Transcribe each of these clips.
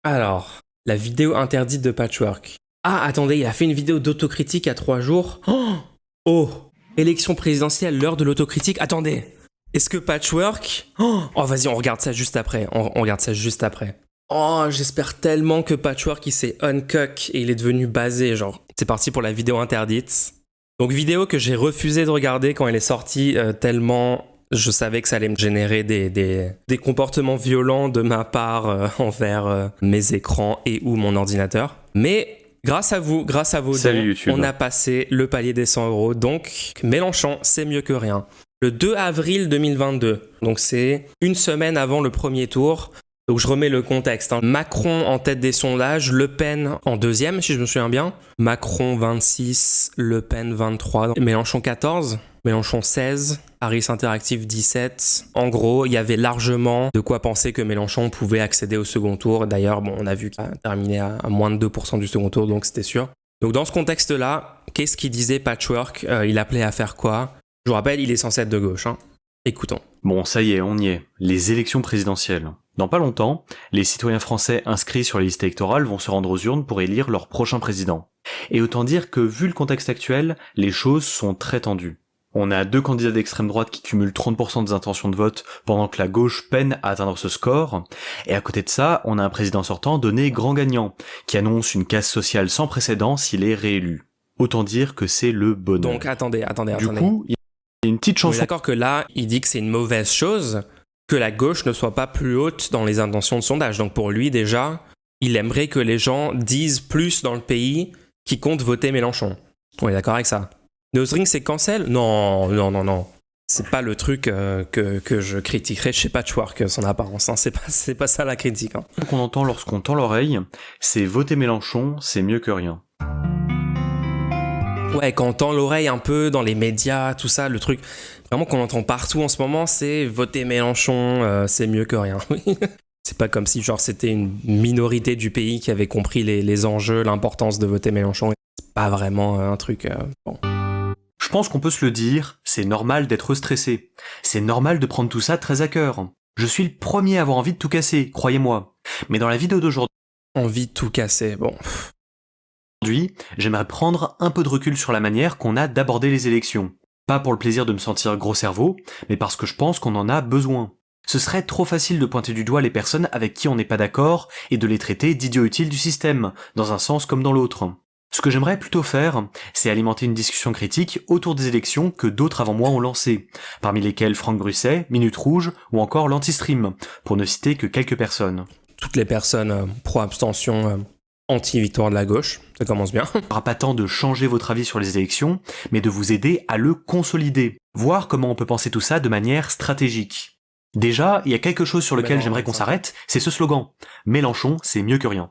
Alors, la vidéo interdite de Patchwork. Ah, attendez, il a fait une vidéo d'autocritique à 3 jours. Oh, élection présidentielle, l'heure de l'autocritique. Attendez, est-ce que Patchwork... Oh, vas-y, on regarde ça juste après. On regarde ça juste après. Oh, j'espère tellement que Patchwork, il s'est uncock et il est devenu basé, genre. C'est parti pour la vidéo interdite. Donc, vidéo que j'ai refusé de regarder quand elle est sortie, tellement je savais que ça allait me générer des comportements violents de ma part envers mes écrans et ou mon ordinateur. Mais grâce à vos dons, on a passé le palier des 100 €. Donc, Mélenchon, c'est mieux que rien. Le 2 avril 2022, donc c'est une semaine avant le premier tour. Donc je remets le contexte. Macron en tête des sondages, Le Pen en deuxième, si je me souviens bien. Macron 26, Le Pen 23, Mélenchon 14, Mélenchon 16, Harris Interactive 17. En gros, il y avait largement de quoi penser que Mélenchon pouvait accéder au second tour. D'ailleurs, on a vu qu'il a terminé à moins de 2% du second tour, donc c'était sûr. Donc dans ce contexte-là, qu'est-ce qu'il disait Patchwork ? Il appelait à faire quoi ? Je vous rappelle, il est censé être de gauche. Écoutons. Bon, ça y est, on y est. Les élections présidentielles. Dans pas longtemps, les citoyens français inscrits sur les listes électorales vont se rendre aux urnes pour élire leur prochain président. Et autant dire que, vu le contexte actuel, les choses sont très tendues. On a 2 candidats d'extrême droite qui cumulent 30% des intentions de vote pendant que la gauche peine à atteindre ce score. Et à côté de ça, on a un président sortant donné grand gagnant, qui annonce une casse sociale sans précédent s'il est réélu. Autant dire que c'est le bonheur. Donc attendez. Du coup, il y a une petite chanson... On est d'accord que là, il dit que c'est une mauvaise chose que la gauche ne soit pas plus haute dans les intentions de sondage. Donc pour lui, déjà, il aimerait que les gens disent plus dans le pays qui compte voter Mélenchon. On est d'accord avec ça. Nosring, c'est cancel ? Non. C'est pas le truc que je critiquerais chez Patchwork, son apparence. C'est pas ça la critique. Ce qu'on entend lorsqu'on tend l'oreille, c'est voter Mélenchon, c'est mieux que rien. Ouais, quand on tend l'oreille un peu dans les médias, tout ça, le truc vraiment qu'on entend partout en ce moment, c'est voter Mélenchon, c'est mieux que rien. C'est pas comme si genre c'était une minorité du pays qui avait compris les enjeux, l'importance de voter Mélenchon. C'est pas vraiment un truc... bon. Je pense qu'on peut se le dire, c'est normal d'être stressé. C'est normal de prendre tout ça très à cœur. Je suis le premier à avoir envie de tout casser, croyez-moi. Mais dans la vidéo d'aujourd'hui... Envie de tout casser, bon... Aujourd'hui, j'aimerais prendre un peu de recul sur la manière qu'on a d'aborder les élections. Pas pour le plaisir de me sentir gros cerveau, mais parce que je pense qu'on en a besoin. Ce serait trop facile de pointer du doigt les personnes avec qui on n'est pas d'accord et de les traiter d'idiots utiles du système, dans un sens comme dans l'autre. Ce que j'aimerais plutôt faire, c'est alimenter une discussion critique autour des élections que d'autres avant moi ont lancées, parmi lesquelles Franck Brusset, Minute Rouge ou encore l'Anti-Stream, pour ne citer que quelques personnes. Toutes les personnes pro-abstention... anti-victoire de la gauche, ça commence bien. Il n'y aura pas tant de changer votre avis sur les élections, mais de vous aider à le consolider, voir comment on peut penser tout ça de manière stratégique. Déjà, il y a quelque chose sur lequel j'aimerais qu'on s'arrête, c'est ce slogan. Mélenchon, c'est mieux que rien.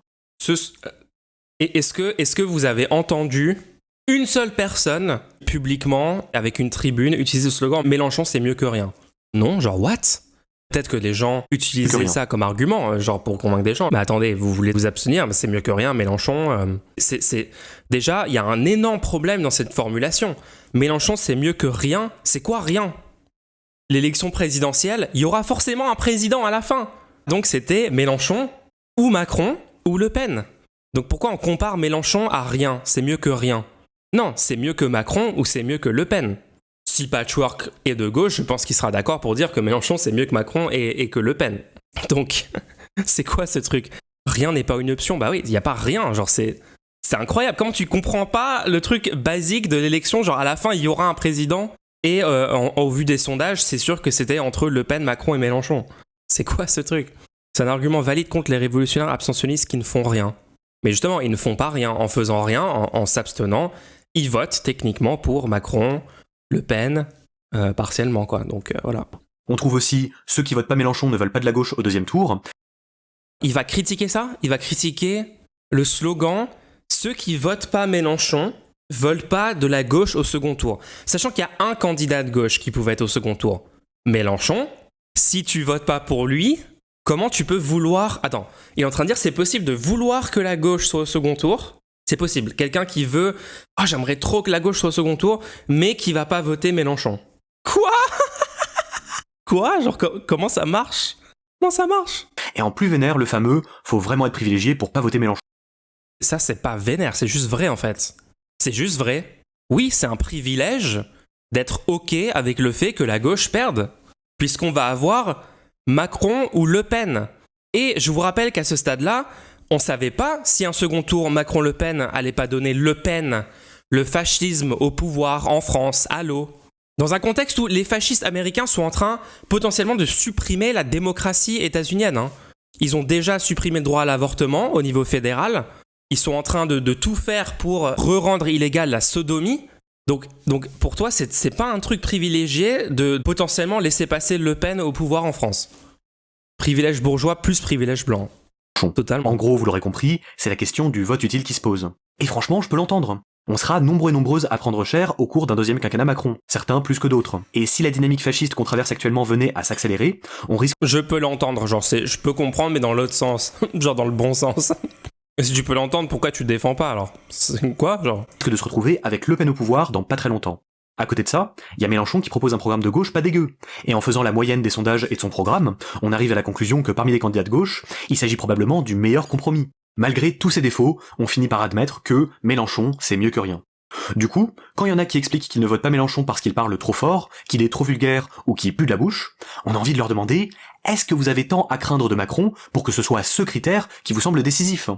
Est-ce que vous avez entendu une seule personne, publiquement, avec une tribune, utiliser ce slogan « Mélenchon, c'est mieux que rien » ? Non, genre what ? Peut-être que les gens utilisaient ça comme argument, genre pour convaincre des gens. Mais attendez, vous voulez vous abstenir, mais c'est mieux que rien, Mélenchon. Déjà, il y a un énorme problème dans cette formulation. Mélenchon, c'est mieux que rien. C'est quoi rien ? L'élection présidentielle, il y aura forcément un président à la fin. Donc c'était Mélenchon, ou Macron, ou Le Pen. Donc pourquoi on compare Mélenchon à rien ? C'est mieux que rien. Non, c'est mieux que Macron, ou c'est mieux que Le Pen. Si Patchwork est de gauche, je pense qu'il sera d'accord pour dire que Mélenchon c'est mieux que Macron et que Le Pen. Donc, c'est quoi ce truc ? Rien n'est pas une option. Bah oui, il n'y a pas rien. Genre, c'est incroyable. Comment tu comprends pas le truc basique de l'élection ? Genre, à la fin, il y aura un président et au vu des sondages, c'est sûr que c'était entre Le Pen, Macron et Mélenchon. C'est quoi ce truc ? C'est un argument valide contre les révolutionnaires abstentionnistes qui ne font rien. Mais justement, ils ne font pas rien. En faisant rien, en s'abstenant, ils votent techniquement pour Macron, Le Pen, partiellement, quoi. Donc, voilà. On trouve aussi ceux qui votent pas Mélenchon ne veulent pas de la gauche au deuxième tour. Il va critiquer ça ? Il va critiquer le slogan « Ceux qui votent pas Mélenchon veulent pas de la gauche au second tour ». Sachant qu'il y a un candidat de gauche qui pouvait être au second tour. Mélenchon, si tu votes pas pour lui, comment tu peux vouloir... Attends, il est en train de dire c'est possible de vouloir que la gauche soit au second tour ? C'est possible. Quelqu'un qui veut « Ah, j'aimerais trop que la gauche soit au second tour, mais qui va pas voter Mélenchon. » Quoi ? Quoi ? Genre, comment ça marche ? Non, ça marche. Et en plus vénère, le fameux « faut vraiment être privilégié pour pas voter Mélenchon ». Ça, c'est pas vénère, c'est juste vrai en fait. C'est juste vrai. Oui, c'est un privilège d'être OK avec le fait que la gauche perde, puisqu'on va avoir Macron ou Le Pen. Et je vous rappelle qu'à ce stade-là, on savait pas si un second tour Macron-Le Pen allait pas donner Le Pen, le fascisme au pouvoir en France, allô. Dans un contexte où les fascistes américains sont en train potentiellement de supprimer la démocratie états-unienne. Hein. Ils ont déjà supprimé le droit à l'avortement au niveau fédéral. Ils sont en train de tout faire pour re-rendre illégale la sodomie. Donc pour toi, c'est pas un truc privilégié de potentiellement laisser passer Le Pen au pouvoir en France. Privilège bourgeois plus privilège blanc. Totalement. En gros, vous l'aurez compris, c'est la question du vote utile qui se pose. Et franchement, je peux l'entendre. On sera nombreux et nombreuses à prendre cher au cours d'un deuxième quinquennat Macron, certains plus que d'autres. Et si la dynamique fasciste qu'on traverse actuellement venait à s'accélérer, on risque... Je peux l'entendre, genre je peux comprendre, mais dans l'autre sens, genre dans le bon sens. Si tu peux l'entendre, pourquoi tu le défends pas alors? C'est quoi, genre? de se retrouver avec Le Pen au pouvoir dans pas très longtemps. À côté de ça, il y a Mélenchon qui propose un programme de gauche pas dégueu. Et en faisant la moyenne des sondages et de son programme, on arrive à la conclusion que parmi les candidats de gauche, il s'agit probablement du meilleur compromis. Malgré tous ses défauts, on finit par admettre que Mélenchon, c'est mieux que rien. Du coup, quand il y en a qui expliquent qu'ils ne votent pas Mélenchon parce qu'il parle trop fort, qu'il est trop vulgaire ou qu'il pue de la bouche, on a envie de leur demander « Est-ce que vous avez tant à craindre de Macron pour que ce soit ce critère qui vous semble décisif ?»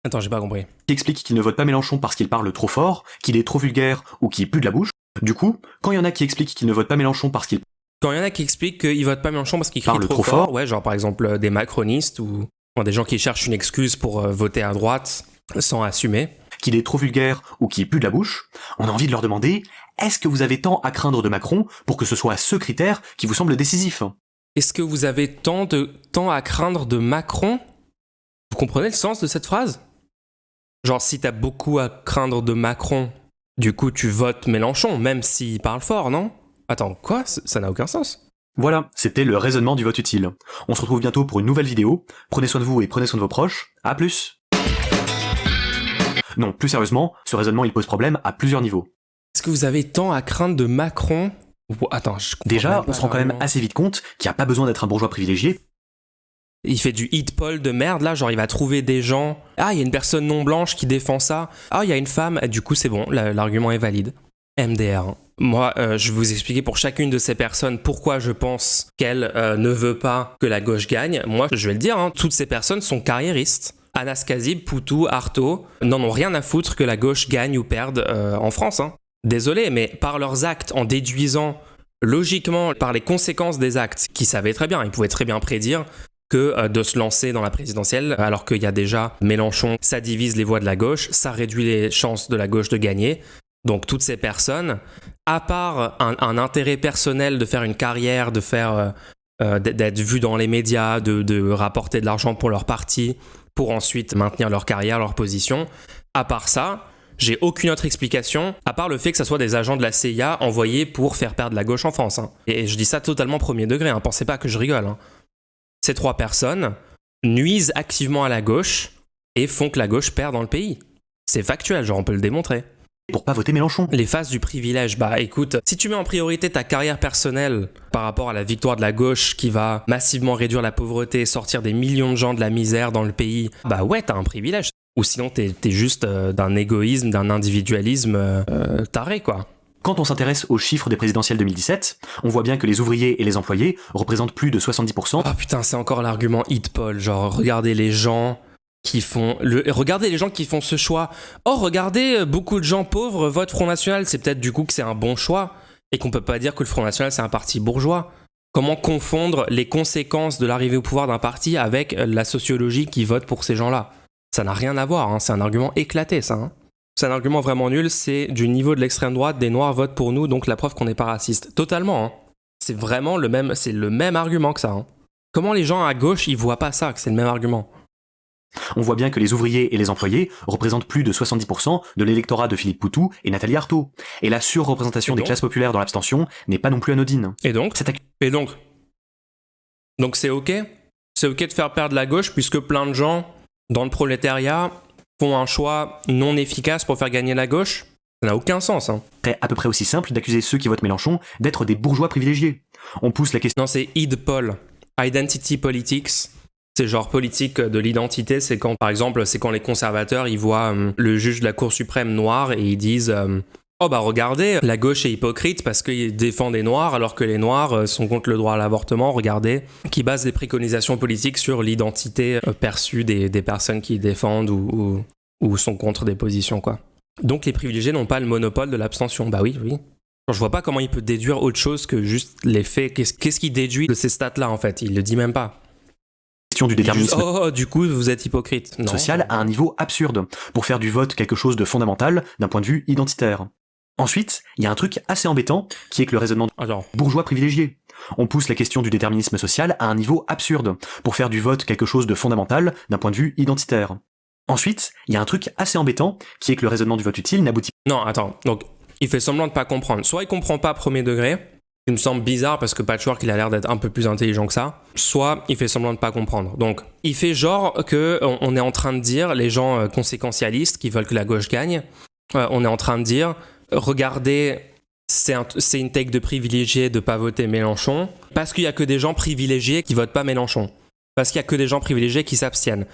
Attends, j'ai pas compris. Qui explique qu'il ne vote pas Mélenchon parce qu'il parle trop fort, qu'il est trop vulgaire ou qu'il pue de la bouche. Du coup, quand il y en a qui expliquent qu'ils ne votent pas Mélenchon parce qu'il Quand il y en a qui expliquent qu'ils votent pas Mélenchon parce qu'il crie trop fort, ouais, genre par exemple des macronistes ou des gens qui cherchent une excuse pour voter à droite sans assumer. Qu'il est trop vulgaire ou qu'il pue de la bouche, on a envie de leur demander « Est-ce que vous avez tant à craindre de Macron pour que ce soit ce critère qui vous semble décisif ?» Est-ce que vous avez tant à craindre de Macron? Vous comprenez le sens de cette phrase? Genre si t'as beaucoup à craindre de Macron, du coup tu votes Mélenchon, même s'il parle fort, non? Attends, quoi? Ça n'a aucun sens. Voilà, c'était le raisonnement du vote utile. On se retrouve bientôt pour une nouvelle vidéo. Prenez soin de vous et prenez soin de vos proches. À plus! Non, plus sérieusement, ce raisonnement il pose problème à plusieurs niveaux. Est-ce que vous avez tant à craindre de Macron? Attends, je comprends. Déjà, on se rend quand même assez vite compte qu'il n'y a pas besoin d'être un bourgeois privilégié. Il fait du hit poll de merde là, genre il va trouver des gens. Ah, il y a une personne non blanche qui défend ça. Ah, il y a une femme. Du coup, c'est bon, l'argument est valide. MDR. Moi, je vais vous expliquer pour chacune de ces personnes pourquoi je pense qu'elle ne veut pas que la gauche gagne. Moi, je vais le dire, hein, toutes ces personnes sont carriéristes. Anas Kazib, Poutou, Artaud n'en ont rien à foutre que la gauche gagne ou perde en France. Hein. Désolé, mais par leurs actes, en déduisant logiquement par les conséquences des actes, qu'ils savaient très bien, ils pouvaient très bien prédire que de se lancer dans la présidentielle, alors qu'il y a déjà Mélenchon, ça divise les voix de la gauche, ça réduit les chances de la gauche de gagner. Donc toutes ces personnes, à part un intérêt personnel de faire une carrière, de faire d'être vu dans les médias, de rapporter de l'argent pour leur parti, pour ensuite maintenir leur carrière, leur position, à part ça, j'ai aucune autre explication, à part le fait que ça soit des agents de la CIA envoyés pour faire perdre la gauche en France. Hein. Et je dis ça totalement premier degré, hein. Pensez pas que je rigole. Hein. Ces trois personnes nuisent activement à la gauche et font que la gauche perd dans le pays. C'est factuel, genre on peut le démontrer. Pour pas voter Mélenchon. Les phases du privilège, bah écoute, si tu mets en priorité ta carrière personnelle par rapport à la victoire de la gauche qui va massivement réduire la pauvreté, sortir des millions de gens de la misère dans le pays, bah ouais, t'as un privilège. Ou sinon t'es juste d'un égoïsme, d'un individualisme taré quoi. Quand on s'intéresse aux chiffres des présidentielles 2017, on voit bien que les ouvriers et les employés représentent plus de 70%. Ah putain, c'est encore l'argument hit poll, genre regardez les gens qui font regardez les gens qui font ce choix. Oh, regardez, beaucoup de gens pauvres votent Front National, c'est peut-être du coup que c'est un bon choix et qu'on peut pas dire que le Front National c'est un parti bourgeois. Comment confondre les conséquences de l'arrivée au pouvoir d'un parti avec la sociologie qui vote pour ces gens-là? Ça n'a rien à voir, hein. C'est un argument éclaté ça. Hein. C'est un argument vraiment nul, c'est du niveau de l'extrême droite, des noirs votent pour nous, donc la preuve qu'on n'est pas raciste. Totalement, hein. C'est vraiment le même argument que ça. Hein. Comment les gens à gauche, ils voient pas ça, que c'est le même argument? On voit bien que les ouvriers et les employés représentent plus de 70% de l'électorat de Philippe Poutou et Nathalie Arthaud. Et la surreprésentation des classes populaires dans l'abstention n'est pas non plus anodine. Et donc c'est ok? C'est ok de faire perdre la gauche puisque plein de gens dans le prolétariat font un choix non efficace pour faire gagner la gauche? Ça n'a aucun sens. Hein. C'est à peu près aussi simple d'accuser ceux qui votent Mélenchon d'être des bourgeois privilégiés. On pousse la question... Non, c'est Id Paul. Identity politics, c'est genre politique de l'identité, c'est quand, par exemple, c'est quand les conservateurs, ils voient le juge de la Cour suprême noir et ils disent oh bah regardez, la gauche est hypocrite parce qu'il défend des noirs alors que les noirs sont contre le droit à l'avortement, regardez, qui base des préconisations politiques sur l'identité perçue des personnes qui défendent ou sont contre des positions, quoi. Donc les privilégiés n'ont pas le monopole de l'abstention. Bah oui. Je vois pas comment il peut déduire autre chose que juste les faits. Qu'est-ce qui déduit de ces stats-là, en fait? Il le dit même pas. Du déterminisme du coup, vous êtes hypocrite. Non. Social à un niveau absurde, pour faire du vote quelque chose de fondamental d'un point de vue identitaire. Ensuite, il y a un truc assez embêtant, qui est que le raisonnement bourgeois privilégié. On pousse la question du déterminisme social à un niveau absurde, pour faire du vote quelque chose de fondamental d'un point de vue identitaire. Ensuite, il y a un truc assez embêtant, qui est que le raisonnement du vote utile n'aboutit pas... Non, attends, donc il fait semblant de pas comprendre. Soit il comprend pas premier degré, il me semble bizarre parce que Patchwork il a l'air d'être un peu plus intelligent que ça, soit il fait semblant de pas comprendre. Donc il fait genre que on est en train de dire, les gens conséquentialistes qui veulent que la gauche gagne, on est en train de dire, regardez, c'est une take de privilégié de pas voter Mélenchon, parce qu'il y a que des gens privilégiés qui votent pas Mélenchon, parce qu'il y a que des gens privilégiés qui s'abstiennent.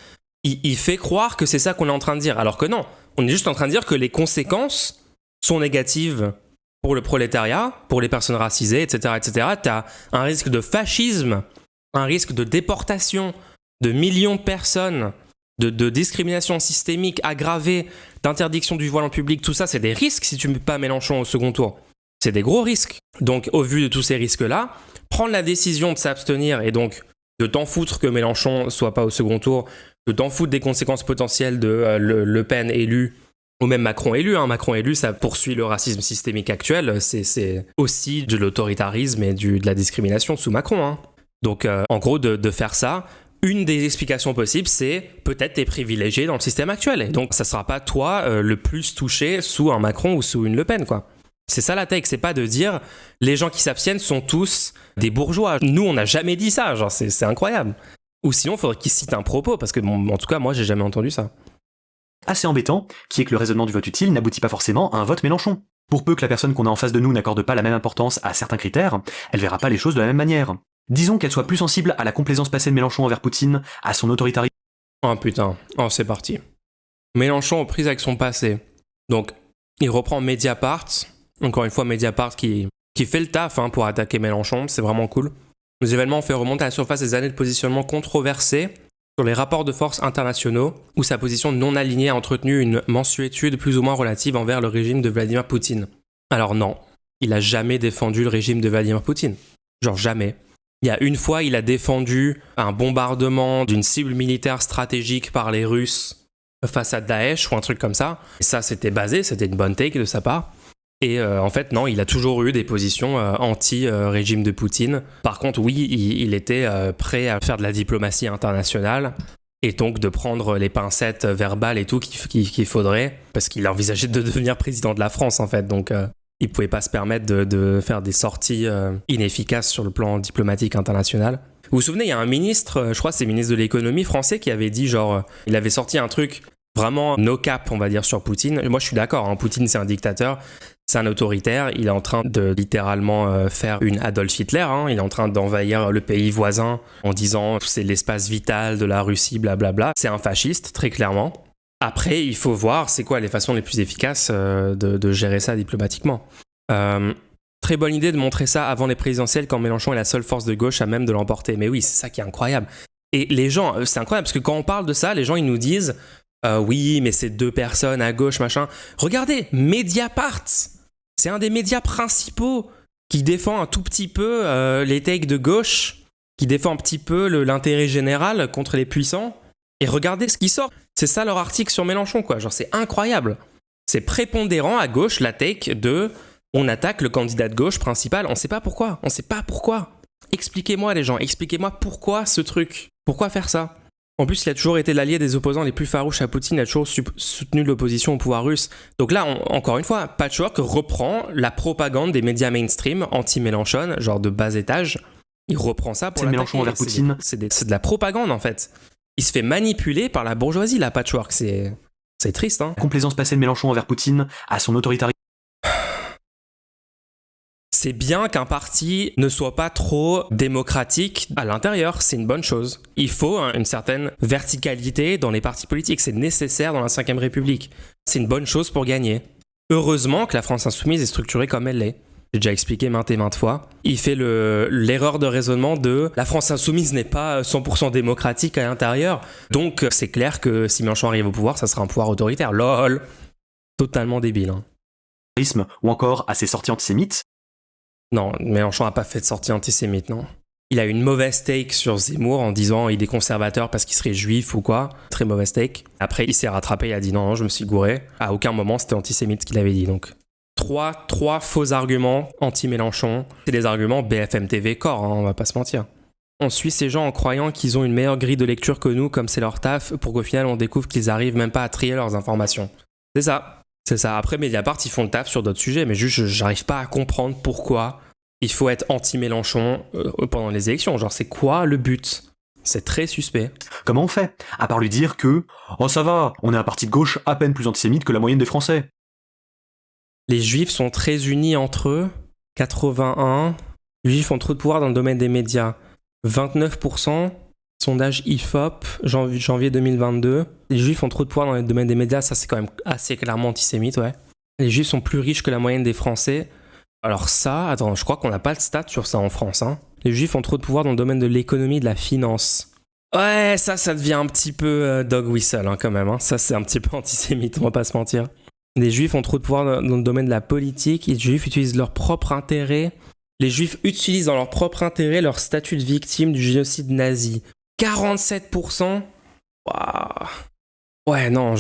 Il fait croire que c'est ça qu'on est en train de dire, alors que non, on est juste en train de dire que les conséquences sont négatives pour le prolétariat, pour les personnes racisées, etc., etc. T'as un risque de fascisme, un risque de déportation de millions de personnes, de discrimination systémique aggravée, d'interdiction du voile en public, tout ça, c'est des risques si tu mets pas Mélenchon au second tour. C'est des gros risques. Donc, au vu de tous ces risques-là, prendre la décision de s'abstenir et donc de t'en foutre que Mélenchon soit pas au second tour, de t'en foutre des conséquences potentielles de Le Pen élu, ou même Macron élu. Macron élu, ça poursuit le racisme systémique actuel. C'est aussi de l'autoritarisme et de la discrimination sous Macron. Donc, en gros, de faire ça, une des explications possibles, c'est peut-être t'es privilégié dans le système actuel. Et donc, ça sera pas toi le plus touché sous un Macron ou sous une Le Pen, quoi. C'est ça la take, c'est pas de dire les gens qui s'abstiennent sont tous des bourgeois. Nous, on n'a jamais dit ça, genre c'est incroyable. Ou sinon, il faudrait qu'ils citent un propos, parce que en tout cas, moi, j'ai jamais entendu ça. Assez embêtant, qui est que le raisonnement du vote utile n'aboutit pas forcément à un vote Mélenchon. Pour peu que la personne qu'on a en face de nous n'accorde pas la même importance à certains critères, elle verra pas les choses de la même manière. Disons qu'elle soit plus sensible à la complaisance passée de Mélenchon envers Poutine, à son autoritarisme... Oh putain, c'est parti. Mélenchon aux prises avec son passé. Donc, il reprend Mediapart, encore une fois Mediapart qui fait le taf pour attaquer Mélenchon, c'est vraiment cool. Les événements ont fait remonter à la surface des années de positionnement controversés sur les rapports de force internationaux, où sa position non alignée a entretenu une mensuétude plus ou moins relative envers le régime de Vladimir Poutine. Alors non, il a jamais défendu le régime de Vladimir Poutine. Genre jamais. Il y a une fois, il a défendu un bombardement d'une cible militaire stratégique par les Russes face à Daesh ou un truc comme ça. Et ça, c'était une bonne take de sa part. Et en fait, non, il a toujours eu des positions anti-régime de Poutine. Par contre, oui, il était prêt à faire de la diplomatie internationale et donc de prendre les pincettes verbales et tout qu'il faudrait, parce qu'il envisageait de devenir président de la France, en fait. Donc, il pouvait pas se permettre de faire des sorties inefficaces sur le plan diplomatique international. Vous vous souvenez, il y a un ministre, je crois que c'est le ministre de l'économie français, qui avait dit il avait sorti un truc vraiment no cap, on va dire, sur Poutine. Et moi, je suis d'accord, Poutine, c'est un dictateur. C'est un autoritaire, il est en train de littéralement faire une Adolf Hitler, il est en train d'envahir le pays voisin en disant que c'est l'espace vital de la Russie, blablabla. C'est un fasciste, très clairement. Après, il faut voir c'est quoi les façons les plus efficaces de gérer ça diplomatiquement. Très bonne idée de montrer ça avant les présidentielles quand Mélenchon est la seule force de gauche à même de l'emporter. Mais oui, c'est ça qui est incroyable. Et les gens, c'est incroyable parce que quand on parle de ça, les gens ils nous disent oui, mais c'est deux personnes à gauche, machin. Regardez, Mediapart, c'est un des médias principaux qui défend un tout petit peu les takes de gauche, qui défend un petit peu l'intérêt général contre les puissants. Et regardez ce qui sort. C'est ça leur article sur Mélenchon, quoi. Genre, c'est incroyable. C'est prépondérant à gauche la take de on attaque le candidat de gauche principal. On sait pas pourquoi. Expliquez-moi, les gens. Expliquez-moi pourquoi ce truc. Pourquoi faire ça? En plus, il a toujours été l'allié des opposants les plus farouches à Poutine, il a toujours soutenu l'opposition au pouvoir russe. Donc là, encore une fois, Patchwork reprend la propagande des médias mainstream anti-Mélenchon, genre de bas étage. Il reprend ça pour l'attaquer. Mélenchon envers Poutine. C'est de la propagande, en fait. Il se fait manipuler par la bourgeoisie, là, Patchwork. C'est triste, La complaisance passée de Mélenchon envers Poutine, à son autoritarisme. C'est bien qu'un parti ne soit pas trop démocratique à l'intérieur, c'est une bonne chose. Il faut une certaine verticalité dans les partis politiques, c'est nécessaire dans la Ve République. C'est une bonne chose pour gagner. Heureusement que la France insoumise est structurée comme elle l'est. J'ai déjà expliqué maintes et maintes fois. Il fait l'erreur de raisonnement de la France insoumise n'est pas 100% démocratique à l'intérieur. Donc c'est clair que si Mélenchon arrive au pouvoir, ça sera un pouvoir autoritaire. LOL. Totalement débile. Ou encore à ses sorties antisémites. Non, Mélenchon n'a pas fait de sortie antisémite, non. Il a eu une mauvaise take sur Zemmour en disant il est conservateur parce qu'il serait juif ou quoi. Très mauvaise take. Après, il s'est rattrapé, il a dit non, je me suis gouré. À aucun moment, c'était antisémite ce qu'il avait dit, donc. Trois faux arguments anti-Mélenchon. C'est des arguments BFM TV corps, on va pas se mentir. On suit ces gens en croyant qu'ils ont une meilleure grille de lecture que nous, comme c'est leur taf, pour qu'au final on découvre qu'ils arrivent même pas à trier leurs informations. C'est ça. Après Mediapart, ils font le taf sur d'autres sujets, mais juste j'arrive pas à comprendre pourquoi il faut être anti-Mélenchon pendant les élections. Genre, c'est quoi le but ? C'est très suspect. Comment on fait ? À part lui dire que « Oh ça va, on est un parti de gauche à peine plus antisémite que la moyenne des Français. » Les Juifs sont très unis entre eux. 81. Les Juifs ont trop de pouvoir dans le domaine des médias. 29%. Sondage IFOP, janvier 2022. Les Juifs ont trop de pouvoir dans le domaine des médias. Ça, c'est quand même assez clairement antisémite, ouais. Les Juifs sont plus riches que la moyenne des Français. Alors ça, attends, je crois qu'on n'a pas le stat sur ça en France, hein. Les Juifs ont trop de pouvoir dans le domaine de l'économie et de la finance. Ouais, ça devient un petit peu dog whistle, hein, quand même. Hein. Ça, c'est un petit peu antisémite, on va pas se mentir. Les Juifs ont trop de pouvoir dans le domaine de la politique. Les Juifs utilisent leur propre intérêt. Les Juifs utilisent dans leur propre intérêt leur statut de victime du génocide nazi. 47%. Waouh. Ouais, non,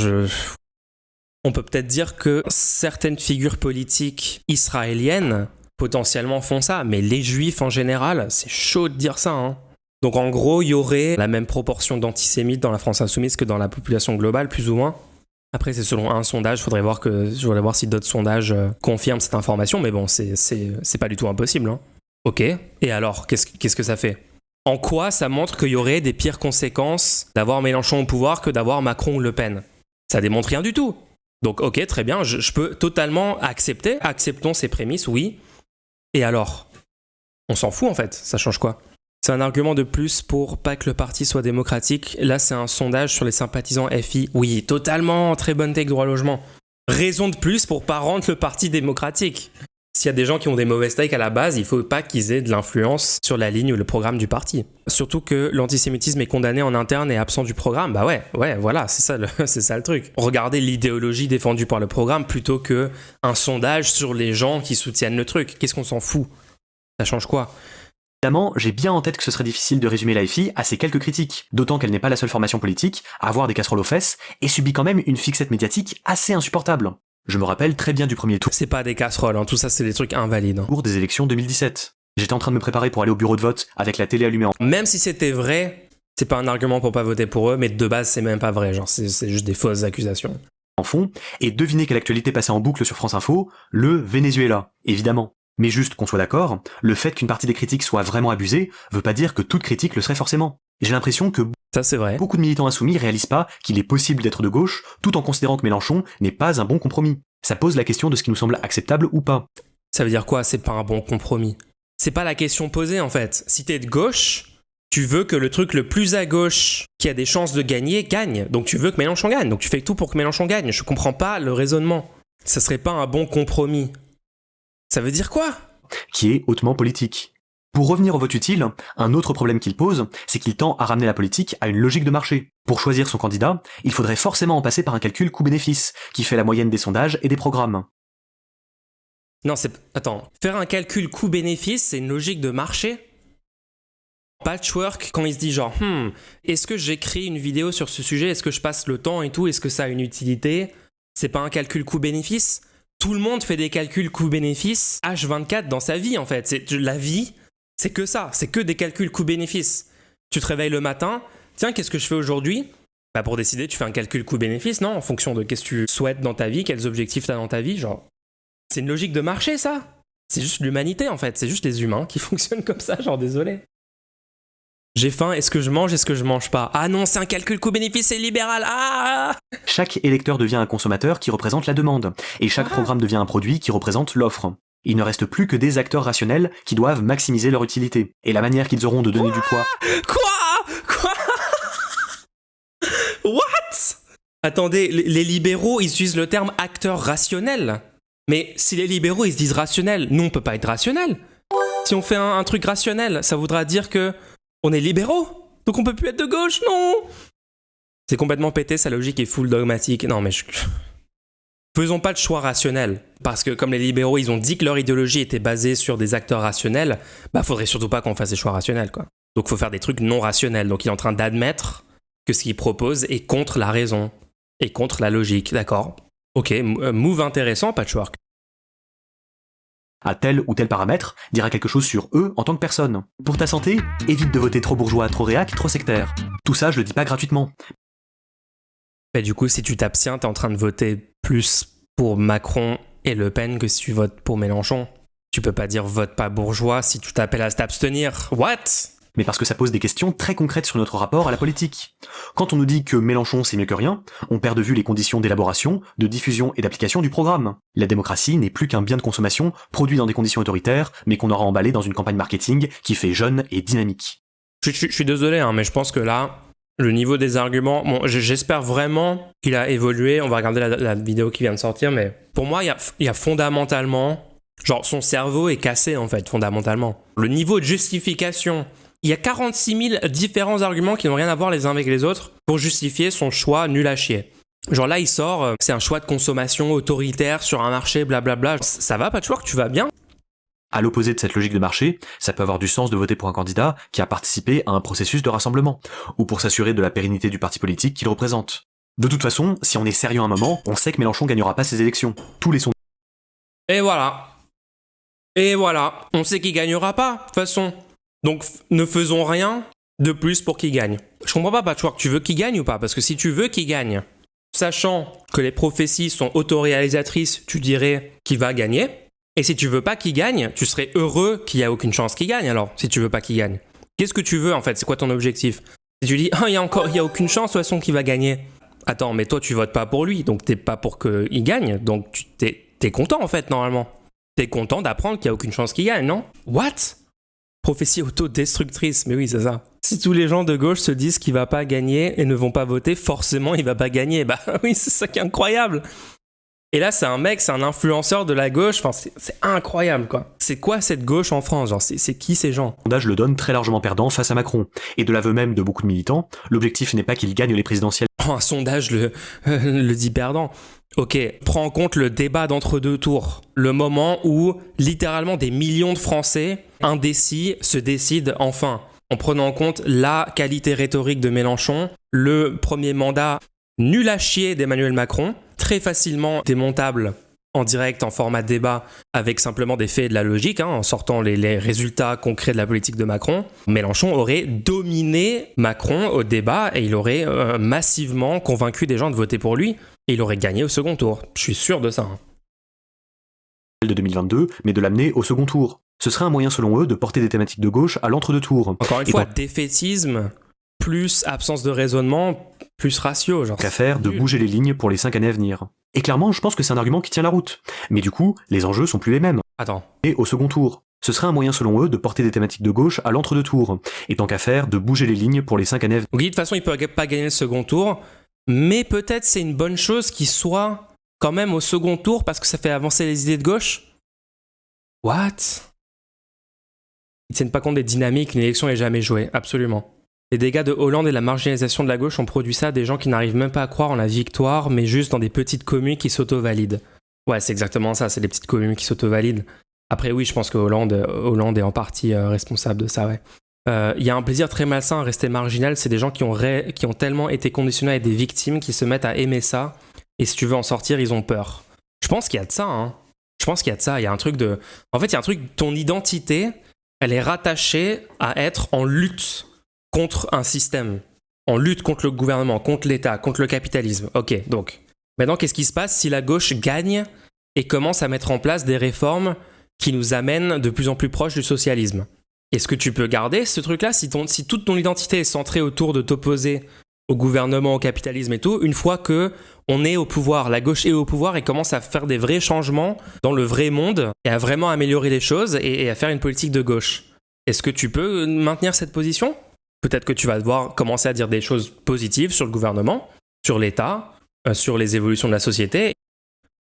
on peut peut-être dire que certaines figures politiques israéliennes potentiellement font ça, mais les Juifs en général, c'est chaud de dire ça, hein. Donc en gros, il y aurait la même proportion d'antisémites dans la France insoumise que dans la population globale, plus ou moins. Après, c'est selon un sondage, je voudrais voir si d'autres sondages confirment cette information, mais bon, c'est pas du tout impossible, hein. Ok, et alors, qu'est-ce que ça fait ? En quoi ça montre qu'il y aurait des pires conséquences d'avoir Mélenchon au pouvoir que d'avoir Macron ou Le Pen ? Ça démontre rien du tout. Donc ok, très bien, je peux totalement accepter. Acceptons ces prémices, oui. Et alors ? On s'en fout en fait, ça change quoi ? C'est un argument de plus pour pas que le parti soit démocratique. Là, c'est un sondage sur les sympathisants FI. Oui, totalement, très bonne take droit logement. Raison de plus pour pas rendre le parti démocratique. S'il y a des gens qui ont des mauvaises takes à la base, il faut pas qu'ils aient de l'influence sur la ligne ou le programme du parti. Surtout que l'antisémitisme est condamné en interne et absent du programme. Bah ouais, voilà, c'est ça le truc. Regardez l'idéologie défendue par le programme plutôt que un sondage sur les gens qui soutiennent le truc. Qu'est-ce qu'on s'en fout ? Ça change quoi ? Évidemment, j'ai bien en tête que ce serait difficile de résumer l'AFI à ces quelques critiques, d'autant qu'elle n'est pas la seule formation politique à avoir des casseroles aux fesses et subit quand même une fixette médiatique assez insupportable. Je me rappelle très bien du premier tour. C'est pas des casseroles, hein. Tout ça c'est des trucs invalides. Tour des élections 2017. J'étais en train de me préparer pour aller au bureau de vote avec la télé allumée en... Même si c'était vrai, c'est pas un argument pour pas voter pour eux, mais de base c'est même pas vrai, genre c'est juste des fausses accusations. En fond, et devinez quelle actualité passait en boucle sur France Info, le Venezuela, évidemment. Mais juste qu'on soit d'accord, le fait qu'une partie des critiques soit vraiment abusée veut pas dire que toute critique le serait forcément. J'ai l'impression que ça, c'est vrai. Beaucoup de militants insoumis réalisent pas qu'il est possible d'être de gauche tout en considérant que Mélenchon n'est pas un bon compromis. Ça pose la question de ce qui nous semble acceptable ou pas. Ça veut dire quoi, c'est pas un bon compromis ? C'est pas la question posée en fait. Si t'es de gauche, tu veux que le truc le plus à gauche qui a des chances de gagner, gagne. Donc tu veux que Mélenchon gagne. Donc tu fais tout pour que Mélenchon gagne. Je comprends pas le raisonnement. Ça serait pas un bon compromis. Ça veut dire quoi ? Qui est hautement politique. Pour revenir au vote utile, un autre problème qu'il pose, c'est qu'il tend à ramener la politique à une logique de marché. Pour choisir son candidat, il faudrait forcément en passer par un calcul coût-bénéfice, qui fait la moyenne des sondages et des programmes. Non, attends. Faire un calcul coût-bénéfice, c'est une logique de marché ? Patchwork, quand il se dit genre, est-ce que j'écris une vidéo sur ce sujet ? Est-ce que je passe le temps et tout ? Est-ce que ça a une utilité ? C'est pas un calcul coût-bénéfice ? Tout le monde fait des calculs coût-bénéfice H24 dans sa vie, en fait. La vie, c'est que ça. C'est que des calculs coût-bénéfice. Tu te réveilles le matin. Tiens, qu'est-ce que je fais aujourd'hui ? Bah, pour décider, tu fais un calcul coût-bénéfice, non ? En fonction de qu'est-ce que tu souhaites dans ta vie, quels objectifs tu as dans ta vie, genre. C'est une logique de marché, ça. C'est juste l'humanité, en fait. C'est juste les humains qui fonctionnent comme ça, genre, désolé. J'ai faim, est-ce que je mange pas ? Ah non, c'est un calcul coût-bénéfice, c'est libéral. Ah ! Chaque électeur devient un consommateur qui représente la demande, et chaque programme devient un produit qui représente l'offre. Il ne reste plus que des acteurs rationnels qui doivent maximiser leur utilité. Et la manière qu'ils auront de donner du poids... Quoi What? Attendez, les libéraux, ils utilisent le terme acteur rationnel. Mais si les libéraux, ils se disent rationnel, nous, on peut pas être rationnel. Si on fait un truc rationnel, ça voudra dire que on est libéraux. Donc on peut plus être de gauche, non? C'est complètement pété, sa logique est full dogmatique. Non, mais faisons pas de choix rationnel. Parce que comme les libéraux, ils ont dit que leur idéologie était basée sur des acteurs rationnels, bah faudrait surtout pas qu'on fasse des choix rationnels, quoi. Donc faut faire des trucs non rationnels. Donc il est en train d'admettre que ce qu'il propose est contre la raison et contre la logique, d'accord? Ok, move intéressant, Patchwork. À tel ou tel paramètre, dira quelque chose sur eux en tant que personne. Pour ta santé, évite de voter trop bourgeois, trop réac, trop sectaire. Tout ça, je le dis pas gratuitement. Bah, du coup, si tu t'abstiens, t'es en train de voter plus pour Macron et Le Pen que si tu votes pour Mélenchon. Tu peux pas dire vote pas bourgeois si tu t'appelles à t'abstenir. What? Mais parce que ça pose des questions très concrètes sur notre rapport à la politique. Quand on nous dit que Mélenchon c'est mieux que rien, on perd de vue les conditions d'élaboration, de diffusion et d'application du programme. La démocratie n'est plus qu'un bien de consommation produit dans des conditions autoritaires, mais qu'on aura emballé dans une campagne marketing qui fait jeune et dynamique. Je suis désolé, hein, mais je pense que là, le niveau des arguments... Bon, j'espère vraiment qu'il a évolué. On va regarder la vidéo qui vient de sortir, mais pour moi, il y a fondamentalement... Genre, son cerveau est cassé, en fait, fondamentalement. Le niveau de justification... Il y a 46 000 différents arguments qui n'ont rien à voir les uns avec les autres pour justifier son choix nul à chier. Genre là, il sort, c'est un choix de consommation autoritaire sur un marché, blablabla. Ça va, Patchwork, tu vas bien? À l'opposé de cette logique de marché, ça peut avoir du sens de voter pour un candidat qui a participé à un processus de rassemblement, ou pour s'assurer de la pérennité du parti politique qu'il représente. De toute façon, si on est sérieux un moment, on sait que Mélenchon gagnera pas ses élections. Tous les sondages... Et voilà. On sait qu'il gagnera pas, de toute façon. Donc, ne faisons rien de plus pour qu'il gagne. Je comprends pas, Patchwork, tu veux qu'il gagne ou pas? Parce que si tu veux qu'il gagne, sachant que les prophéties sont autoréalisatrices, tu dirais qu'il va gagner. Et si tu veux pas qu'il gagne, tu serais heureux qu'il y a aucune chance qu'il gagne, alors, si tu veux pas qu'il gagne. Qu'est-ce que tu veux, en fait? C'est quoi ton objectif? Si tu dis, il y a aucune chance, de toute façon, qu'il va gagner. Attends, mais toi, tu votes pas pour lui, donc t'es pas pour qu'il gagne. Donc, t'es content, en fait, normalement. T'es content d'apprendre qu'il y a aucune chance qu'il gagne, non? What? Prophétie autodestructrice, mais oui, c'est ça. Si tous les gens de gauche se disent qu'il va pas gagner et ne vont pas voter, forcément il va pas gagner. Bah oui, c'est ça qui est incroyable. Et là, c'est un mec, c'est un influenceur de la gauche, enfin c'est incroyable quoi. C'est quoi cette gauche en France? Genre, c'est qui ces gens? Le sondage le donne très largement perdant face à Macron. Et de l'aveu même de beaucoup de militants, l'objectif n'est pas qu'il gagne les présidentielles. Oh, un sondage le dit perdant. Ok, prends en compte le débat d'entre-deux tours. Le moment où, littéralement, des millions de Français indécis se décident enfin. En prenant en compte la qualité rhétorique de Mélenchon, le premier mandat nul à chier d'Emmanuel Macron, très facilement démontable en direct, en format débat, avec simplement des faits et de la logique, en sortant les résultats concrets de la politique de Macron. Mélenchon aurait dominé Macron au débat et il aurait massivement convaincu des gens de voter pour lui. Et il aurait gagné au second tour. Je suis sûr de ça. De 2022, mais de l'amener au second tour. Ce serait un moyen, selon eux, de porter des thématiques de gauche à l'entre-deux tours. Encore une fois, défaitisme, plus absence de raisonnement, plus ratio. Genre. Qu'à faire de bouger les lignes pour les 5 années à venir. Et clairement, je pense que c'est un argument qui tient la route. Mais du coup, les enjeux sont plus les mêmes. Attends. Et au second tour. Ce serait un moyen, selon eux, de porter des thématiques de gauche à l'entre-deux tours. Et tant qu'à faire, de bouger les lignes pour les 5 années à venir. Donc, de toute façon, il peut pas gagner le second tour. Mais peut-être c'est une bonne chose qu'il soit quand même au second tour parce que ça fait avancer les idées de gauche. What? Ils tiennent pas compte des dynamiques, une élection n'est jamais jouée, absolument. Les dégâts de Hollande et la marginalisation de la gauche ont produit ça à des gens qui n'arrivent même pas à croire en la victoire, mais juste dans des petites communes qui s'auto-valident. Ouais, c'est exactement ça, c'est des petites communes qui s'auto-valident. Après oui, je pense que Hollande est en partie responsable de ça, ouais. Il y a un plaisir très malsain à rester marginal, c'est des gens qui ont tellement été conditionnés à être des victimes qui se mettent à aimer ça, et si tu veux en sortir, ils ont peur. Je pense qu'il y a de ça, Je pense qu'il y a de ça, il y a un truc de... En fait, il y a un truc, ton identité, elle est rattachée à être en lutte contre un système, en lutte contre le gouvernement, contre l'État, contre le capitalisme. Ok, donc, maintenant, qu'est-ce qui se passe si la gauche gagne et commence à mettre en place des réformes qui nous amènent de plus en plus proches du socialisme? Est-ce que tu peux garder ce truc-là si toute ton identité est centrée autour de t'opposer au gouvernement, au capitalisme et tout, une fois que on est au pouvoir, la gauche est au pouvoir et commence à faire des vrais changements dans le vrai monde et à vraiment améliorer les choses et à faire une politique de gauche. Est-ce que tu peux maintenir cette position ? Peut-être que tu vas devoir commencer à dire des choses positives sur le gouvernement, sur l'État, sur les évolutions de la société.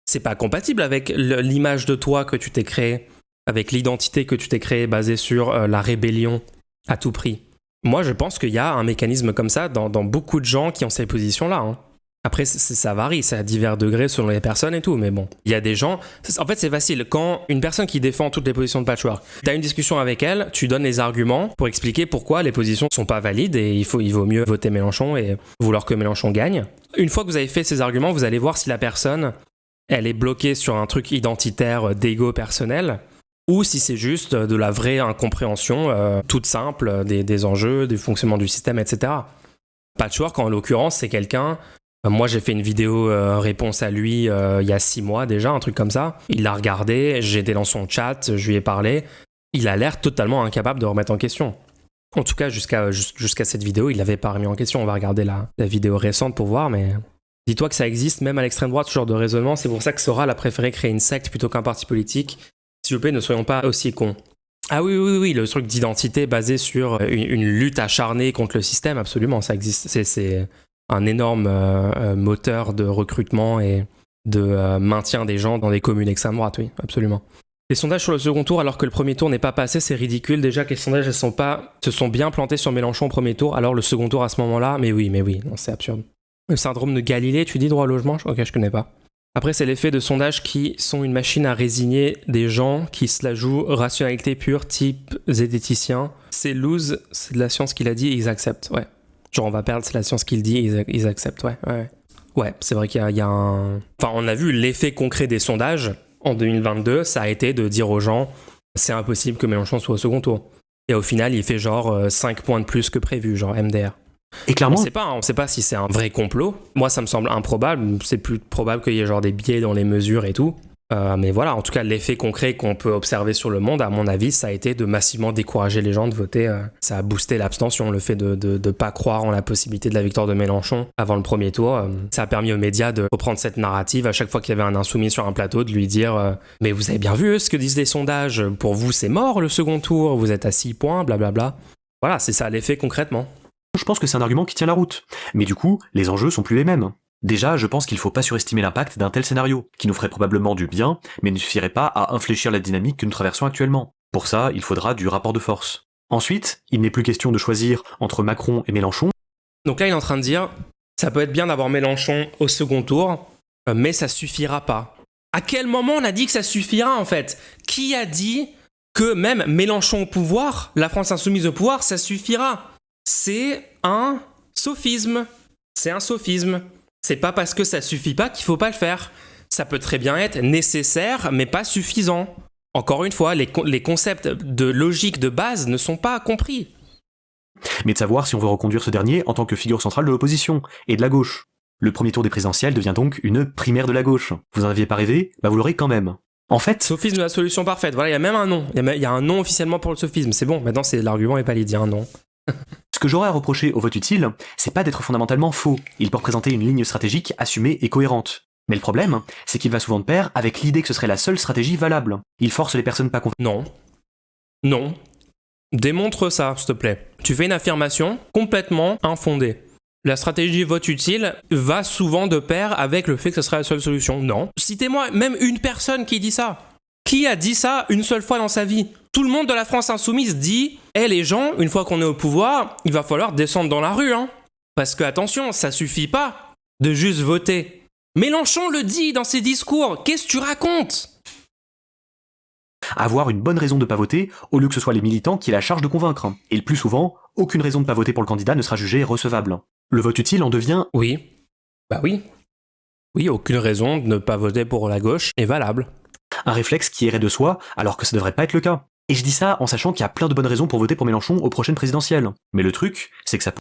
C'est pas compatible avec l'image de toi que tu t'es créée, avec l'identité que tu t'es créée basée sur la rébellion à tout prix. Moi, je pense qu'il y a un mécanisme comme ça dans beaucoup de gens qui ont ces positions-là. Hein. Après, ça varie, c'est à divers degrés selon les personnes et tout, mais bon. Il y a des gens... En fait, c'est facile. Quand une personne qui défend toutes les positions de Patchwork, tu as une discussion avec elle, tu donnes les arguments pour expliquer pourquoi les positions sont pas valides et il vaut mieux voter Mélenchon et vouloir que Mélenchon gagne. Une fois que vous avez fait ces arguments, vous allez voir si la personne, elle est bloquée sur un truc identitaire d'ego personnel ou si c'est juste de la vraie incompréhension toute simple des enjeux, du fonctionnement du système, etc. Patchwork, en l'occurrence, c'est quelqu'un... Moi, j'ai fait une vidéo réponse à lui il y a 6 mois déjà, un truc comme ça. Il l'a regardé, j'étais dans son chat, je lui ai parlé. Il a l'air totalement incapable de remettre en question. En tout cas, jusqu'à cette vidéo, il l'avait pas remis en question. On va regarder la vidéo récente pour voir, mais... Dis-toi que ça existe même à l'extrême droite, ce genre de raisonnement. C'est pour ça que Soral a préféré créer une secte plutôt qu'un parti politique. S'il vous plaît, ne soyons pas aussi cons. Ah oui, le truc d'identité basé sur une lutte acharnée contre le système, absolument, ça existe. C'est un énorme moteur de recrutement et de maintien des gens dans des communes extrême droite, oui, absolument. Les sondages sur le second tour, alors que le premier tour n'est pas passé, c'est ridicule. Déjà que les sondages se sont bien plantés sur Mélenchon au premier tour, alors le second tour à ce moment-là, mais oui, non, c'est absurde. Le syndrome de Galilée, tu dis droit au logement ? Ok, je connais pas. Après, c'est l'effet de sondages qui sont une machine à résigner des gens qui se la jouent rationalité pure, type zététicien. C'est loose, c'est de la science qu'il a dit, ils acceptent, ouais. Genre on va perdre, c'est la science qu'il dit, ils acceptent, ouais. Ouais, c'est vrai qu'il y a un... Enfin, on a vu l'effet concret des sondages en 2022, ça a été de dire aux gens c'est impossible que Mélenchon soit au second tour. Et au final, il fait genre 5 points de plus que prévu, genre MDR. Et clairement... On sait pas si c'est un vrai complot. Moi, ça me semble improbable. C'est plus probable qu'il y ait genre des biais dans les mesures et tout. Mais voilà, en tout cas, l'effet concret qu'on peut observer sur le monde, à mon avis, ça a été de massivement décourager les gens de voter. Ça a boosté l'abstention, le fait de pas croire en la possibilité de la victoire de Mélenchon avant le premier tour. Ça a permis aux médias de reprendre cette narrative à chaque fois qu'il y avait un insoumis sur un plateau, de lui dire mais vous avez bien vu ce que disent les sondages, pour vous c'est mort le second tour, vous êtes à 6 points, blablabla. Voilà, c'est ça l'effet concrètement. Je pense que c'est un argument qui tient la route. Mais du coup, les enjeux sont plus les mêmes. Déjà, je pense qu'il faut pas surestimer l'impact d'un tel scénario, qui nous ferait probablement du bien, mais ne suffirait pas à infléchir la dynamique que nous traversons actuellement. Pour ça, il faudra du rapport de force. Ensuite, il n'est plus question de choisir entre Macron et Mélenchon. Donc là, il est en train de dire, ça peut être bien d'avoir Mélenchon au second tour, mais ça suffira pas. À quel moment on a dit que ça suffira en fait ? Qui a dit que même Mélenchon au pouvoir, la France insoumise au pouvoir, ça suffira ? C'est un sophisme. C'est un sophisme. C'est pas parce que ça suffit pas qu'il faut pas le faire. Ça peut très bien être nécessaire, mais pas suffisant. Encore une fois, les concepts de logique de base ne sont pas compris. Mais de savoir si on veut reconduire ce dernier en tant que figure centrale de l'opposition, et de la gauche. Le premier tour des présidentielles devient donc une primaire de la gauche. Vous en aviez pas rêvé ? Bah vous l'aurez quand même. En fait... Sophisme de la solution parfaite. Voilà, il y a même un nom. Il y a un nom officiellement pour le sophisme. C'est bon, maintenant l'argument est valide, il y a un nom. Ce que j'aurais à reprocher au vote utile, c'est pas d'être fondamentalement faux. Il peut représenter une ligne stratégique assumée et cohérente. Mais le problème, c'est qu'il va souvent de pair avec l'idée que ce serait la seule stratégie valable. Il force les personnes pas convaincues. Non. Démontre ça, s'il te plaît. Tu fais une affirmation complètement infondée. La stratégie vote utile va souvent de pair avec le fait que ce serait la seule solution. Non. Citez-moi même une personne qui dit ça. Qui a dit ça une seule fois dans sa vie ? Tout le monde de la France insoumise dit « Eh les gens, une fois qu'on est au pouvoir, il va falloir descendre dans la rue. Hein. Parce que attention, ça suffit pas de juste voter. » Mélenchon le dit dans ses discours. Qu'est-ce que tu racontes ? Avoir une bonne raison de pas voter, au lieu que ce soit les militants qui aient la charge de convaincre. Et le plus souvent, aucune raison de pas voter pour le candidat ne sera jugée recevable. Le vote utile en devient... Oui. Bah oui. Oui, aucune raison de ne pas voter pour la gauche est valable. Un réflexe qui irait de soi, alors que ça devrait pas être le cas. Et je dis ça en sachant qu'il y a plein de bonnes raisons pour voter pour Mélenchon aux prochaines présidentielles. Mais le truc, c'est que ça...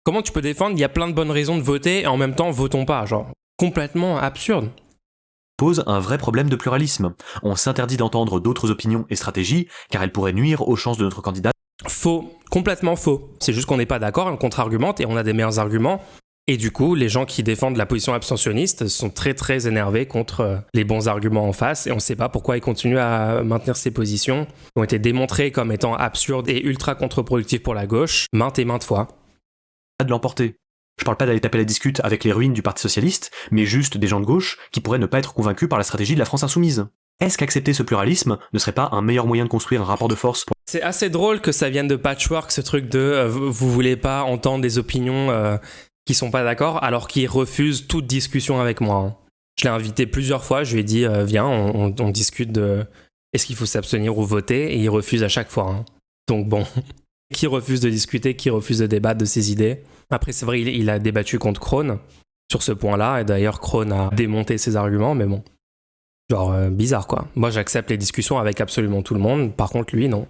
Comment tu peux défendre, il y a plein de bonnes raisons de voter et en même temps, votons pas, genre, complètement absurde. Pose un vrai problème de pluralisme. On s'interdit d'entendre d'autres opinions et stratégies, car elles pourraient nuire aux chances de notre candidat. Faux, complètement faux. C'est juste qu'on n'est pas d'accord, on contre-argumente et on a des meilleurs arguments Et du coup, les gens qui défendent la position abstentionniste sont très très énervés contre les bons arguments en face et on ne sait pas pourquoi ils continuent à maintenir ces positions qui ont été démontrées comme étant absurdes et ultra contre-productives pour la gauche maintes et maintes fois. De l'emporter. Je parle pas d'aller taper la discute avec les ruines du Parti Socialiste, mais juste des gens de gauche qui pourraient ne pas être convaincus par la stratégie de la France insoumise. Est-ce qu'accepter ce pluralisme ne serait pas un meilleur moyen de construire un rapport de force pour... C'est assez drôle que ça vienne de Patchwork, ce truc de vous voulez pas entendre des opinions qui sont pas d'accord, alors qu'ils refusent toute discussion avec moi. Hein. Je l'ai invité plusieurs fois, je lui ai dit viens, on discute de est-ce qu'il faut s'abstenir ou voter, et il refuse à chaque fois. Hein. Donc bon, qui refuse de discuter, qui refuse de débattre de ses idées. Après c'est vrai, il a débattu contre Krohn sur ce point-là, et d'ailleurs Krohn a démonté ses arguments, mais bon. Genre bizarre quoi. Moi j'accepte les discussions avec absolument tout le monde, par contre lui non.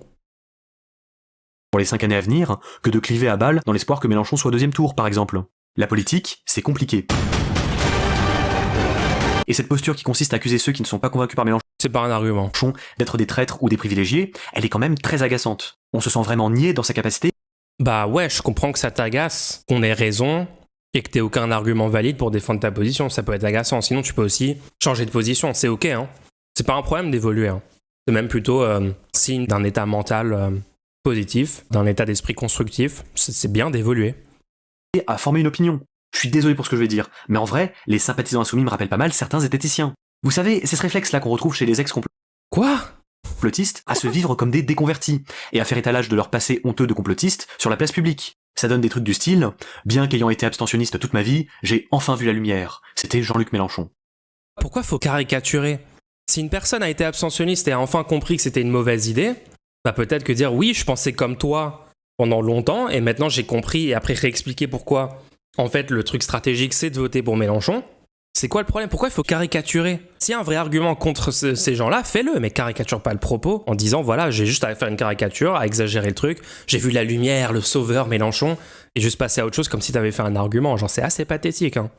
pour les 5 années à venir que de cliver à balles dans l'espoir que Mélenchon soit au deuxième tour, par exemple. La politique, c'est compliqué. Et cette posture qui consiste à accuser ceux qui ne sont pas convaincus par Mélenchon C'est pas un argument. d'être des traîtres ou des privilégiés, elle est quand même très agaçante. On se sent vraiment nié dans sa capacité. Bah ouais, je comprends que ça t'agace, qu'on ait raison, et que t'aies aucun argument valide pour défendre ta position. Ça peut être agaçant. Sinon, tu peux aussi changer de position. C'est ok, hein. C'est pas un problème d'évoluer, hein. C'est même plutôt signe d'un état mental positif, d'un état d'esprit constructif. C'est bien d'évoluer. À former une opinion. Je suis désolé pour ce que je vais dire, mais en vrai, les sympathisants insoumis me rappellent pas mal certains zététiciens. Vous savez, c'est ce réflexe-là qu'on retrouve chez les Quoi ? ex-complotistes à se vivre comme des déconvertis, et à faire étalage de leur passé honteux de complotistes sur la place publique. Ça donne des trucs du style « Bien qu'ayant été abstentionniste toute ma vie, j'ai enfin vu la lumière. C'était Jean-Luc Mélenchon. » Pourquoi faut caricaturer ? Si une personne a été abstentionniste et a enfin compris que c'était une mauvaise idée, bah peut-être que dire « Oui, je pensais comme toi pendant longtemps, et maintenant j'ai compris, et après réexpliquer pourquoi. En fait, le truc stratégique, c'est de voter pour Mélenchon. » C'est quoi le problème ? Pourquoi il faut caricaturer ? S'il y a un vrai argument contre ces gens-là, fais-le, mais caricature pas le propos en disant voilà, j'ai juste à faire une caricature, à exagérer le truc, j'ai vu la lumière, le sauveur Mélenchon, et juste passer à autre chose comme si t'avais fait un argument. Genre, c'est assez pathétique. Hein.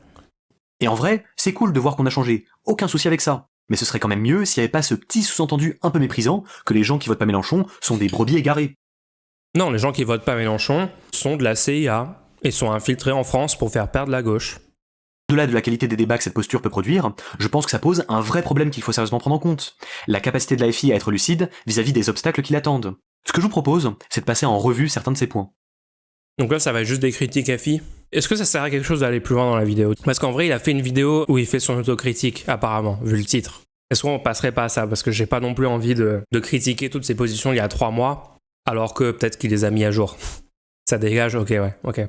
Et en vrai, c'est cool de voir qu'on a changé. Aucun souci avec ça. Mais ce serait quand même mieux s'il n'y avait pas ce petit sous-entendu un peu méprisant que les gens qui votent pas Mélenchon sont des brebis égarées. Non, les gens qui votent pas Mélenchon sont de la CIA et sont infiltrés en France pour faire perdre la gauche. Au-delà de la qualité des débats que cette posture peut produire, je pense que ça pose un vrai problème qu'il faut sérieusement prendre en compte. La capacité de l'AFI à être lucide vis-à-vis des obstacles qui l'attendent. Ce que je vous propose, c'est de passer en revue certains de ces points. Donc là, ça va être juste des critiques AFI. Est-ce que ça sert à quelque chose d'aller plus loin dans la vidéo ? Parce qu'en vrai, il a fait une vidéo où il fait son autocritique, apparemment, vu le titre. Est-ce qu'on passerait pas à ça ? Parce que j'ai pas non plus envie de critiquer toutes ses positions il y a 3 mois, alors que peut-être qu'il les a mis à jour. Ça dégage, ok, ouais, ok.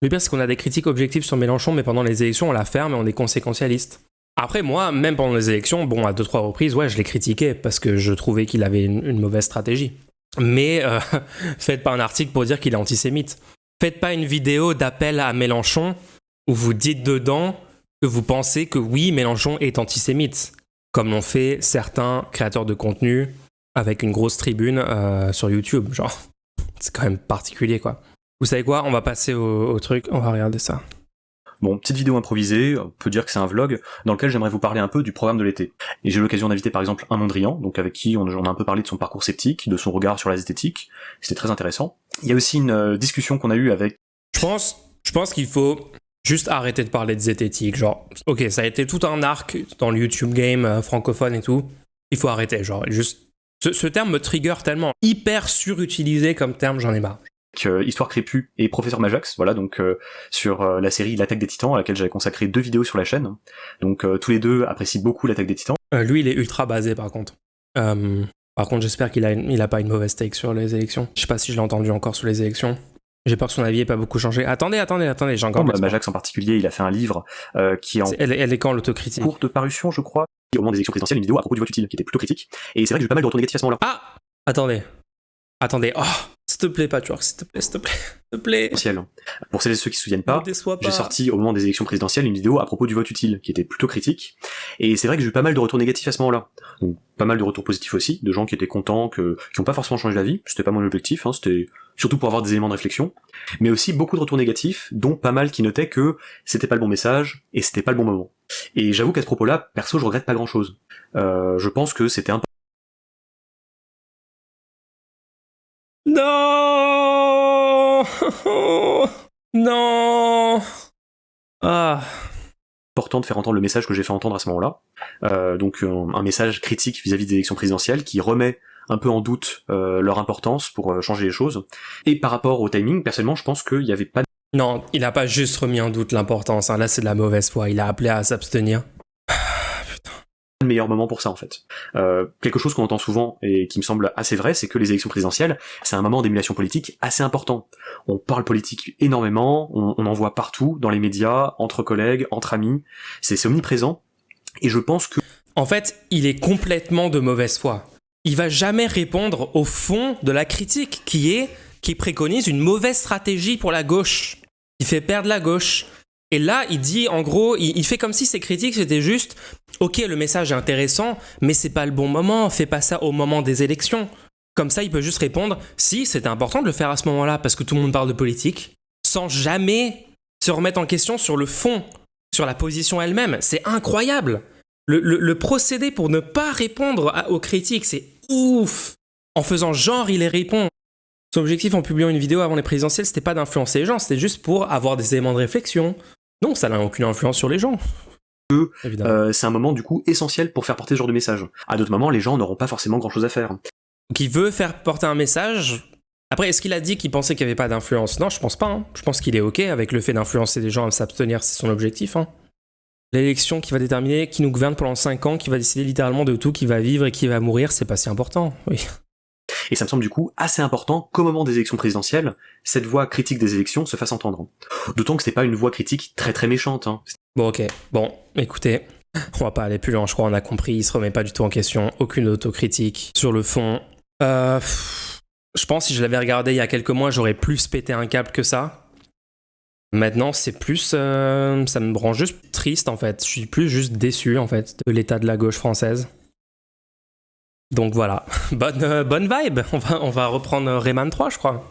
Le pire, c'est qu'on a des critiques objectives sur Mélenchon, mais pendant les élections, on la ferme et on est conséquentialiste. Après, moi, même pendant les élections, bon, à 2-3 reprises, ouais, je l'ai critiqué parce que je trouvais qu'il avait une mauvaise stratégie. Mais faites pas un article pour dire qu'il est antisémite. Faites pas une vidéo d'appel à Mélenchon où vous dites dedans que vous pensez que oui, Mélenchon est antisémite, comme l'ont fait certains créateurs de contenu avec une grosse tribune sur YouTube. Genre, c'est quand même particulier, quoi. Vous savez quoi ? On va passer au truc, on va regarder ça. Bon, petite vidéo improvisée, on peut dire que c'est un vlog, dans lequel j'aimerais vous parler un peu du programme de l'été. Et j'ai eu l'occasion d'inviter par exemple un Mondrian, donc avec qui on a un peu parlé de son parcours sceptique, de son regard sur la zététique, c'était très intéressant. Il y a aussi une discussion qu'on a eue avec... Je pense qu'il faut juste arrêter de parler de zététique, genre, ok, ça a été tout un arc dans le YouTube game francophone et tout, il faut arrêter, genre, juste... Ce terme me trigger tellement, hyper surutilisé comme terme, j'en ai marre. Histoire crépue et Professeur Majax, voilà, donc sur la série L'attaque des titans, à laquelle j'avais consacré 2 vidéos sur la chaîne. Donc tous les deux apprécient beaucoup L'attaque des titans. Lui, il est ultra basé par contre. Par contre, j'espère qu'il a pas une mauvaise take sur les élections. Je sais pas si je l'ai entendu encore sur les élections. J'ai peur que son avis ait pas beaucoup changé. Attendez, j'ai encore... Majax en particulier, il a fait un livre qui est en... Elle est quand l'autocritique ? Cours de parution, je crois. Au moment des élections présidentielles, une vidéo à propos du vote utile, qui était plutôt critique. Et c'est vrai que j'ai eu pas mal de retours négatifs à ce moment-là. Ah ! Attendez, oh, s'il te plaît, Patchwork, s'il te plaît. Pour celles et ceux qui se souviennent pas, j'ai sorti au moment des élections présidentielles une vidéo à propos du vote utile, qui était plutôt critique, et c'est vrai que j'ai eu pas mal de retours négatifs à ce moment-là. Donc pas mal de retours positifs aussi, de gens qui étaient contents, qui ont pas forcément changé d'avis, c'était pas mon objectif, hein, c'était surtout pour avoir des éléments de réflexion, mais aussi beaucoup de retours négatifs, dont pas mal qui notaient que c'était pas le bon message, et c'était pas le bon moment. Et j'avoue qu'à ce propos-là, perso, je regrette pas grand-chose. Je pense que c'était un Non. Non. Ah, Important de faire entendre le message que j'ai fait entendre à ce moment-là. Donc un message critique vis-à-vis des élections présidentielles qui remet un peu en doute leur importance pour changer les choses. Et par rapport au timing, personnellement, je pense qu'il n'y avait pas non, il a pas juste remis en doute l'importance, hein. Là, c'est de la mauvaise foi. Il a appelé à s'abstenir. de meilleur moment pour ça en fait. Quelque chose qu'on entend souvent et qui me semble assez vrai, c'est que les élections présidentielles, c'est un moment d'émulation politique assez important. On parle politique énormément, on en voit partout, dans les médias, entre collègues, entre amis, c'est omniprésent. Et je pense que En fait, il est complètement de mauvaise foi. Il va jamais répondre au fond de la critique, qui préconise une mauvaise stratégie pour la gauche. Il fait perdre la gauche. Et là, il dit, en gros, il fait comme si ses critiques, c'était juste, ok, le message est intéressant, mais c'est pas le bon moment, fais pas ça au moment des élections. Comme ça, il peut juste répondre, si, c'était important de le faire à ce moment-là, parce que tout le monde parle de politique, sans jamais se remettre en question sur le fond, sur la position elle-même. C'est incroyable. Le procédé pour ne pas répondre aux critiques, c'est ouf. En faisant genre, il les répond. Son objectif en publiant une vidéo avant les présidentielles, c'était pas d'influencer les gens, c'était juste pour avoir des éléments de réflexion. Non, ça n'a aucune influence sur les gens. Évidemment. c'est un moment du coup essentiel pour faire porter ce genre de message. À d'autres moments, les gens n'auront pas forcément grand-chose à faire. Donc il veut faire porter un message. Après, est-ce qu'il a dit qu'il pensait qu'il n'y avait pas d'influence? Non, je pense pas. Hein. Je pense qu'il est ok avec le fait d'influencer les gens à s'abstenir, c'est son objectif. Hein. L'élection qui va déterminer qui nous gouverne pendant 5 ans, qui va décider littéralement de tout, qui va vivre et qui va mourir, c'est pas si important. Oui. Et ça me semble du coup assez important qu'au moment des élections présidentielles, cette voix critique des élections se fasse entendre. D'autant que c'est pas une voix critique très très méchante. Hein. Bon, ok. Bon, écoutez, on va pas aller plus loin, je crois, on a compris, il se remet pas du tout en question, aucune autocritique. Sur le fond, je pense que si je l'avais regardé il y a quelques mois, j'aurais plus pété un câble que ça. Maintenant, c'est plus... ça me rend juste triste, en fait. Je suis plus juste déçu, en fait, de l'état de la gauche française. Donc voilà, bonne vibe. On va reprendre Rayman 3, je crois.